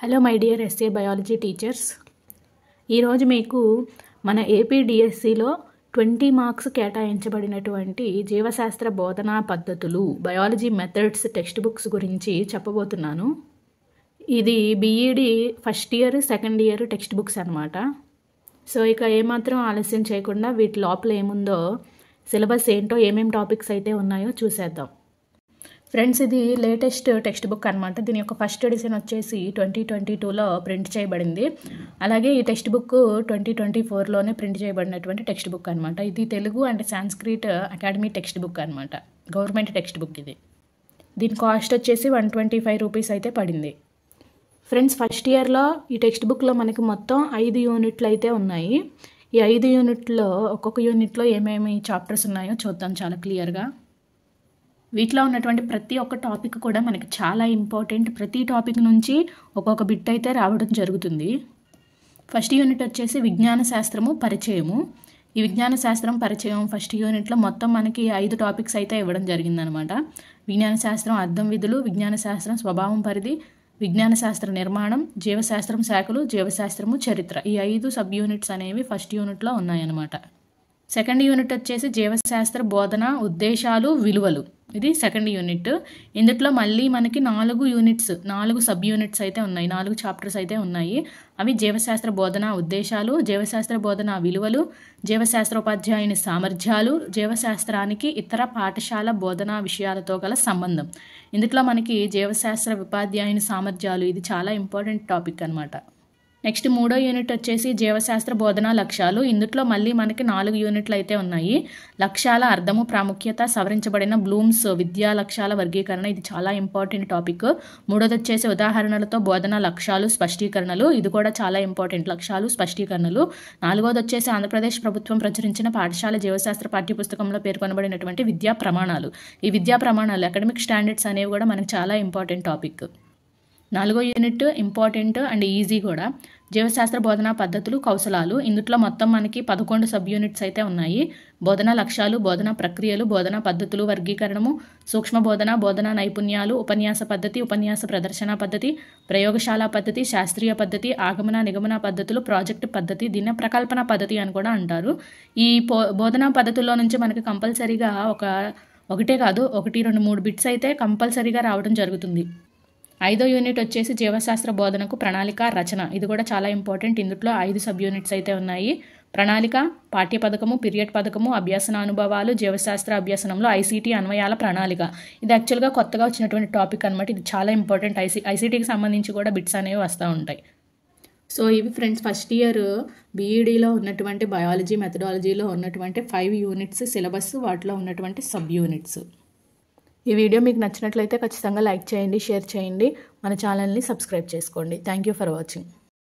Hello my dear SA biology teachers. ఈరోజు మీకు మన ఏపీడిఎస్సిలో 20 మార్క్స్ కేటాయించబడినటువంటి జీవశాస్త్ర బోధనా పద్ధతులు బయాలజీ మెథడ్స్ టెక్స్ట్ బుక్స్ గురించి చెప్పబోతున్నాను. ఇది BEd first year second year text books అనమాట. సో ఇక ఏమాత్రం ఆలస్యం చేయకుండా వీటి లోపల ఏముందో సిలబస్ ఏంటో ఏమేమి టాపిక్స్ అయితే ఉన్నాయో చూసేద్దాం. ఫ్రెండ్స్, ఇది లేటెస్ట్ టెక్స్ట్ బుక్ అనమాట. దీని యొక్క ఫస్ట్ ఎడిషన్ వచ్చేసి 2022లో ప్రింట్ చేయబడింది. అలాగే ఈ టెక్స్ట్ బుక్ 2024లోనే ప్రింట్ చేయబడినటువంటి టెక్స్ట్ బుక్ అనమాట. ఇది Telugu and Sanskrit academy text book అనమాట. గవర్నమెంట్ టెక్స్ట్ బుక్ ఇది. దీని కాస్ట్ వచ్చేసి 125 రూపీస్ అయితే పడింది. ఫ్రెండ్స్, ఫస్ట్ ఇయర్లో ఈ టెక్స్ట్ బుక్లో మనకి మొత్తం 5 యూనిట్లు అయితే ఉన్నాయి. ఈ 5 యూనిట్లో ఒక్కొక్క యూనిట్లో ఏమేమి చాప్టర్స్ ఉన్నాయో చూద్దాం చాలా క్లియర్గా. వీటిలో ఉన్నటువంటి ప్రతి ఒక్క టాపిక్ కూడా మనకి చాలా ఇంపార్టెంట్. ప్రతి టాపిక్ నుంచి ఒక్కొక్క బిట్ అయితే రావడం జరుగుతుంది. ఫస్ట్ యూనిట్ వచ్చేసి విజ్ఞాన శాస్త్రము పరిచయము. ఈ విజ్ఞాన శాస్త్రం పరిచయం ఫస్ట్ యూనిట్లో మొత్తం మనకి 5 టాపిక్స్ అయితే ఇవ్వడం జరిగిందనమాట. విజ్ఞాన శాస్త్రం అర్థం విధులు, విజ్ఞాన శాస్త్రం స్వభావం పరిధి, విజ్ఞాన శాస్త్ర నిర్మాణం, జీవశాస్త్రం శాఖలు, జీవశాస్త్రము చరిత్ర. ఈ 5 సబ్ యూనిట్స్ అనేవి ఫస్ట్ యూనిట్లో ఉన్నాయన్నమాట. సెకండ్ యూనిట్ వచ్చేసి జీవశాస్త్ర బోధన ఉద్దేశాలు విలువలు. ఇది సెకండ్ యూనిట్. ఇందులో మళ్ళీ మనకి 4 సబ్ యూనిట్స్ అయితే ఉన్నాయి. 4 చాప్టర్స్ అయితే ఉన్నాయి. అవి జీవశాస్త్ర బోధన ఉద్దేశాలు, జీవశాస్త్ర బోధన విలువలు, జీవశాస్త్ర ఉపాధ్యాయుని సామర్థ్యాలు, జీవశాస్త్రానికి ఇతర పాఠశాల బోధనా విషయాలతో గల సంబంధం. ఇందులో మనకి జీవశాస్త్ర ఉపాధ్యాయుని సామర్థ్యాలు ఇది చాలా ఇంపార్టెంట్ టాపిక్ అనమాట. నెక్స్ట్ 3వ యూనిట్ వచ్చేసి జీవశాస్త్ర బోధనా లక్ష్యాలు. ఇందులో మళ్ళీ మనకి 4 యూనిట్లు అయితే ఉన్నాయి. లక్ష్యాల అర్థము, ప్రాముఖ్యత, సవరించబడిన బ్లూమ్స్ విద్యా లక్ష్యాల వర్గీకరణ. ఇది చాలా ఇంపార్టెంట్ టాపిక్. 3వది వచ్చేసి ఉదాహరణలతో బోధనా లక్ష్యాలు స్పష్టీకరణలు. ఇది కూడా చాలా ఇంపార్టెంట్, లక్ష్యాలు స్పష్టీకరణలు. 4వది వచ్చేసి ఆంధ్రప్రదేశ్ ప్రభుత్వం ప్రచురించిన పాఠశాల జీవశాస్త్ర పాఠ్యపుస్తకంలో పేర్కొనబడినటువంటి విద్యా ప్రమాణాలు. ఈ విద్యా ప్రమాణాలు అకాడమిక్ స్టాండర్డ్స్ అనేవి కూడా మనకు చాలా ఇంపార్టెంట్ టాపిక్. 4వ యూనిట్ ఇంపార్టెంట్ అండ్ ఈజీ కూడా. జీవశాస్త్ర బోధనా పద్ధతులు కౌశలాలు. ఇందులో మొత్తం మనకి 11 సబ్ యూనిట్స్ అయితే ఉన్నాయి. బోధనా లక్ష్యాలు, బోధనా ప్రక్రియలు, బోధనా పద్ధతులు వర్గీకరణము, సూక్ష్మ బోధన, బోధనా నైపుణ్యాలు, ఉపన్యాస పద్ధతి, ఉపన్యాస ప్రదర్శన పద్ధతి, ప్రయోగశాల పద్ధతి, శాస్త్రీయ పద్ధతి, ఆగమన నిగమన పద్ధతులు, ప్రాజెక్ట్ పద్ధతి, దీన్ని ప్రకల్పన పద్ధతి అని కూడా అంటారు. ఈ బోధనా పద్ధతుల్లో నుంచి మనకి కంపల్సరీగా ఒకటే కాదు 1, 2, 3 బిట్స్ అయితే కంపల్సరీగా రావడం జరుగుతుంది. 5వ యూనిట్ వచ్చేసి జీవశాస్త్ర బోధనకు ప్రణాళిక రచన. ఇది కూడా చాలా ఇంపార్టెంట్. ఇందులో 5 సబ్ యూనిట్స్ అయితే ఉన్నాయి. ప్రణాళిక, పాఠ్య పథకము, పీరియడ్ పథకము, అభ్యసన అనుభవాలు, జీవశాస్త్ర అభ్యసనంలో ఐసీటీ అన్వయాల ప్రణాళిక. ఇది యాక్చువల్గా కొత్తగా వచ్చినటువంటి టాపిక్ అనమాట. ఇది చాలా ఇంపార్టెంట్. ఐసీటీకి సంబంధించి కూడా బిట్స్ అనేవి వస్తూ ఉంటాయి. సో ఇవి ఫ్రెండ్స్ ఫస్ట్ ఇయర్ బీఈడీలో ఉన్నటువంటి బయాలజీ మెథడాలజీలో ఉన్నటువంటి 5 యూనిట్స్ సిలబస్, వాటిలో ఉన్నటువంటి సబ్ యూనిట్స్. ఈ వీడియో మీకు నచ్చినట్లయితే ఖచ్చితంగా లైక్ చేయండి, షేర్ చేయండి, మన ఛానల్ని సబ్స్క్రైబ్ చేసుకోండి. Thank you for watching.